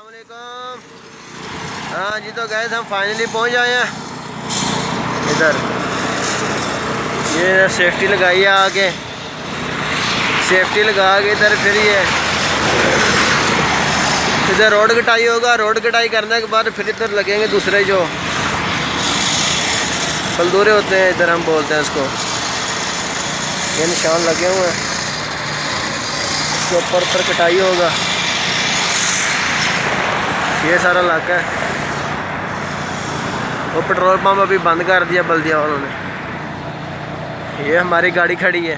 अस्सलामुअलैकुम। हाँ जी, तो गए हम फाइनली पहुंच आए हैं इधर। ये सेफ्टी लगाई है आगे, सेफ्टी लगा के इधर फिर ये इधर रोड कटाई होगा। रोड कटाई करने के बाद फिर इधर लगेंगे दूसरे जो बलदूरे होते हैं, इधर हम बोलते हैं इसको। ये निशान लगे हुए हैं, इसके ऊपर कटाई होगा। ये सारा इलाका है। वो पेट्रोल पंप अभी बंद कर दिया बल्दिया वालों ने। ये हमारी गाड़ी खड़ी है।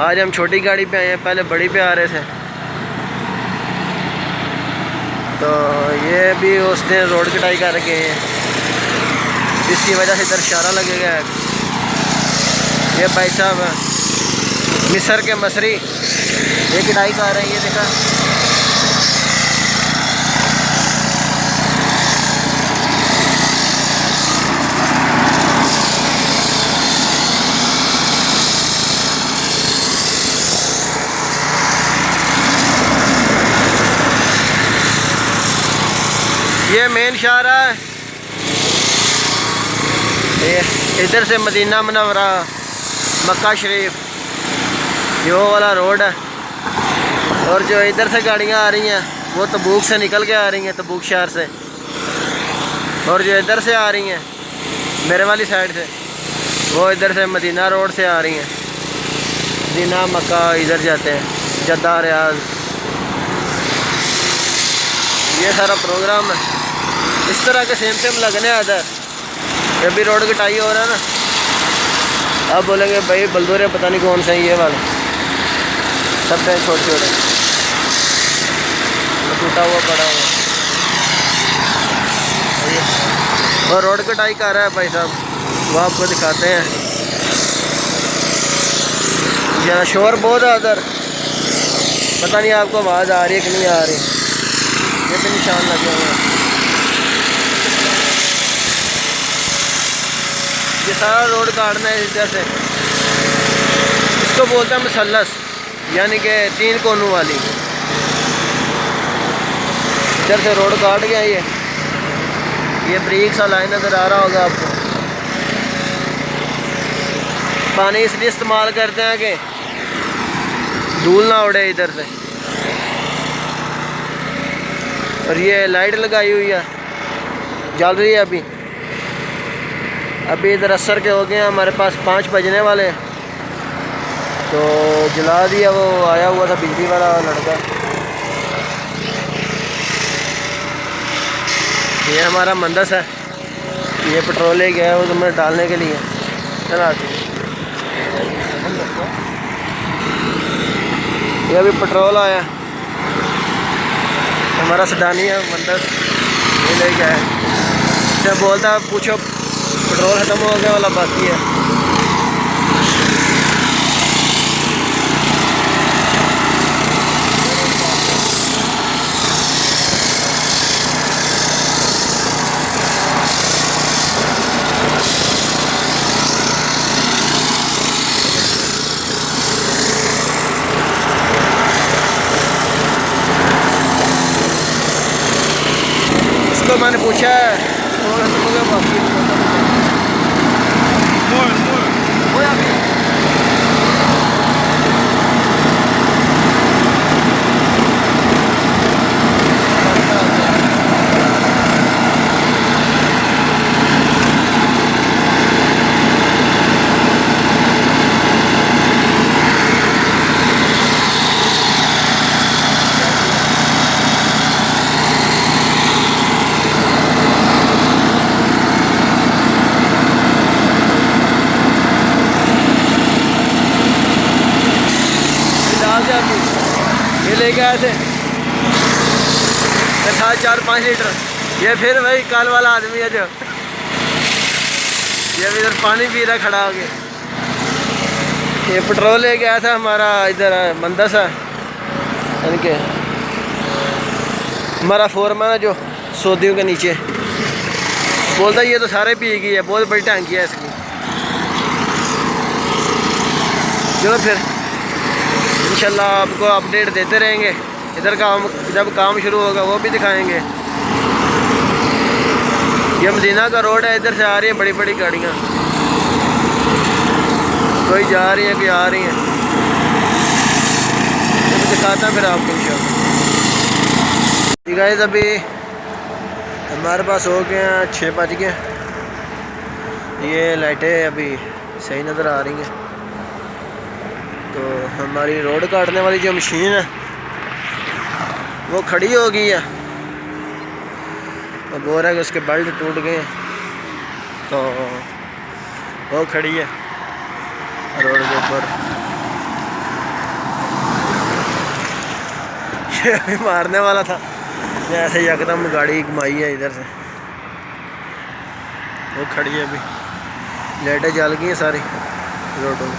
आज हम छोटी गाड़ी पे आए हैं, पहले बड़ी पे आ रहे थे। तो ये भी उस दिन रोड कटाई कर गए हैं, इसकी वजह से इधर इशारा लगेगा। ये भाई साहब मिस्र के मसरी ये कटाई कर रहे हैं। ये देखा, ये मेन शाहरा है। इधर से मदीना मुनव्वरा, मक्का शरीफ, ये वो वाला रोड है। और जो इधर से गाड़ियाँ आ रही हैं वो तबूक से निकल के आ रही हैं, तबूक शहर से। और जो इधर से आ रही हैं मेरे वाली साइड से, वो इधर से मदीना रोड से आ रही हैं। मदीना मक्का इधर जाते हैं, जद्दा रियाज। ये सारा प्रोग्राम है। इस तरह के सेम लगने हैं इधर। जब भी रोड कटाई हो रहा है ना, अब बोलेंगे भाई बलदूरे पता नहीं कौन से हैं। ये वाले सब है छोटे छोटे, टूटा हुआ पड़ा हुआ। और रोड कटाई कर रहा है भाई साहब, वो आपको दिखाते हैं। ज़रा शोर बहुत है उधर, पता नहीं आपको आवाज़ आ रही है कि नहीं आ रही। ये भी निशान लगे हुए हैं। ये सारा रोड काटना है इधर से। इसको बोलते हैं मसल्लस, यानी कि 3 कोनों वाली। इधर से रोड काट गया। ये ब्रिक सा लाइन नज़र आ रहा होगा आपको। पानी इसलिए इस्तेमाल करते हैं कि धूल ना उड़े इधर से। और ये लाइट लगाई हुई है, जल रही है अभी। इधर असर के हो गए हैं, हमारे पास 5 बजने वाले हैं। तो जला दिया। वो आया हुआ था बिजली वाला लड़का। ये हमारा मंदस है, ये पेट्रोल ले गया है वो तुम्हें डालने के लिए। चला ये अभी पेट्रोल आया, हमारा सडानी है मंदस, ये ले गया है। जब बोलता पूछो पेट्रोल ख़त्म हो गया वाला बाकी है। इसको मैंने पूछा पेट्रोल ख़त्म हो गया बाकी है। ये लेके आए थे, था 4-5 लीटर। ये फिर वही कल वाला आदमी है जो ये भी इधर पानी पी रहा खड़ा हो गया। ये पेट्रोल लेके आया था हमारा इधर मंदस है, यानी कि हमारा फोरमैन है जो सऊदियों के नीचे। बोलता ये तो सारे पी गई है, बहुत बड़ी टंकी है इसकी। चलो फिर इंशाल्लाह आपको अपडेट देते रहेंगे। इधर का जब काम शुरू होगा वो भी दिखाएंगे। ये मदीना का रोड है, इधर से आ रही है बड़ी बड़ी गाड़ियाँ, कोई जा रही है कोई आ रही है। तो दिखाता फिर आपको इंशाल्लाह। गाइस अभी हमारे पास हो गए हैं 6 बज गए। ये लाइटें अभी सही नज़र आ रही हैं। तो हमारी रोड काटने वाली जो मशीन है वो खड़ी हो गई है। अब बोल रहा है कि उसके बेल्ट टूट गए हैं, तो वो खड़ी है रोड के ऊपर। ये अभी मारने वाला था, ऐसे यकदम गाड़ी घुमाई है इधर से। वो खड़ी है, अभी लाइटें जल गई हैं सारी रोडों में।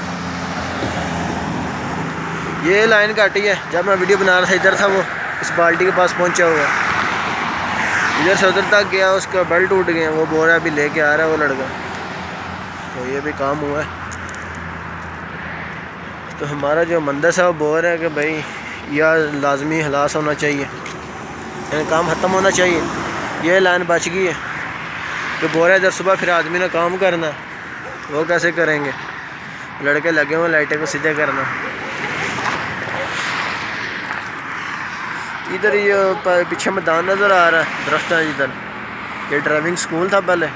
ये लाइन काटी है, जब मैं वीडियो बना रहा था इधर था वो, इस बाल्टी के पास पहुंचा हुआ, इधर से उधर तक गया, उसका बेल्ट टूट गया। वो बोल रहा है अभी लेके आ रहा है वो लड़का। तो ये भी काम हुआ है। तो हमारा जो मंदिर है वो बोल रहा है कि भाई यह लाजमी हलास होना चाहिए, काम ख़त्म होना चाहिए। ये लाइन बच गई है। तो बोल रहा है इधर सुबह फिर आदमी ने काम करना, वो कैसे करेंगे? लड़के लगे हुए लाइटें को सीधे करना। इधर ये पीछे मैदान नज़र आ रहा है, दरख्त है इधर। ये ड्राइविंग स्कूल था पहले,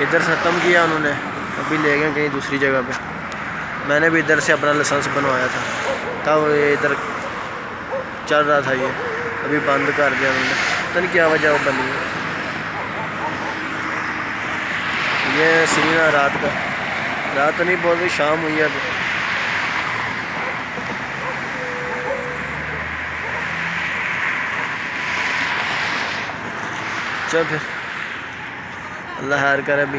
इधर से ख़त्म किया उन्होंने, अभी ले गए कहीं दूसरी जगह पे। मैंने भी इधर से अपना लाइसेंस बनवाया था, तब ये इधर चल रहा था। ये अभी बंद कर दिया उन्होंने, पता नहीं क्या वजह वो बंद हुई। ये सीन है रात का, रात तो नहीं बोल रही, शाम हुई है अभी। चल फिर अल्लाह खैर करे। अभी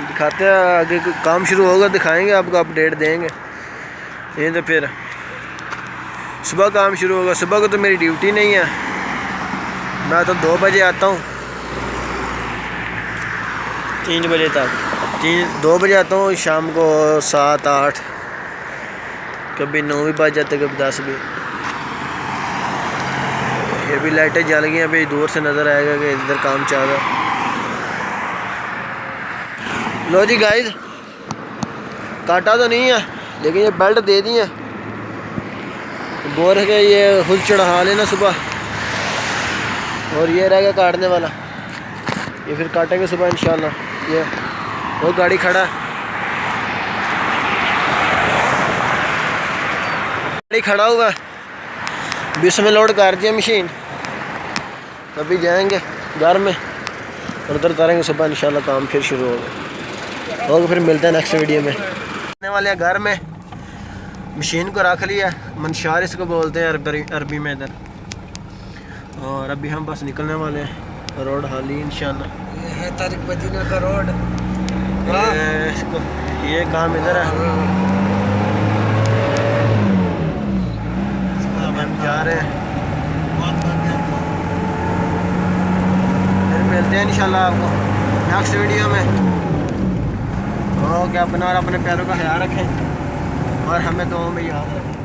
दिखाते हैं, आगे काम शुरू होगा दिखाएंगे आपको, अपडेट देंगे। ये तो फिर सुबह काम शुरू होगा। सुबह को तो मेरी ड्यूटी नहीं है, मैं तो 2 बजे आता हूँ, 3 बजे तक। 2 बजे आता हूँ, शाम को 7, 8, कभी 9 भी बज जाते, कभी 10 भी। ये भी लाइटें जल गई, अभी दूर से नज़र आएगा कि इधर काम चल रहा है। लो जी गाइस, काटा तो नहीं है लेकिन ये बेल्ट दे दी है। बोर है कि ये खुद चढ़ा लेना सुबह, और ये रह गया काटने वाला, ये फिर काटेंगे सुबह इंशाल्लाह। ये वो गाड़ी खड़ा है, गाड़ी खड़ा हुआ है, बीच में लोड कर दिया मशीन। अभी जाएंगे घर में और उधर उतारेंगे सुबह इंशाल्लाह, काम फिर शुरू होगा। और फिर मिलते हैं नेक्स्ट वीडियो में। आने वाले हैं घर में, मशीन को रख लिया, मंशार इसको बोलते हैं अरबी में इधर। और अभी हम बस निकलने वाले हैं, रोड हाली इंशाल्लाह। ये है तारिक मदीना का रोड, इसको ये काम इधर है। अब हम जा रहे हैं, फिर मिलते हैं इंशाल्लाह आपको नेक्स्ट वीडियो में। ओके, अपना और अपने प्यारों का ख्याल रखें और हमें दुआओं में याद रखें।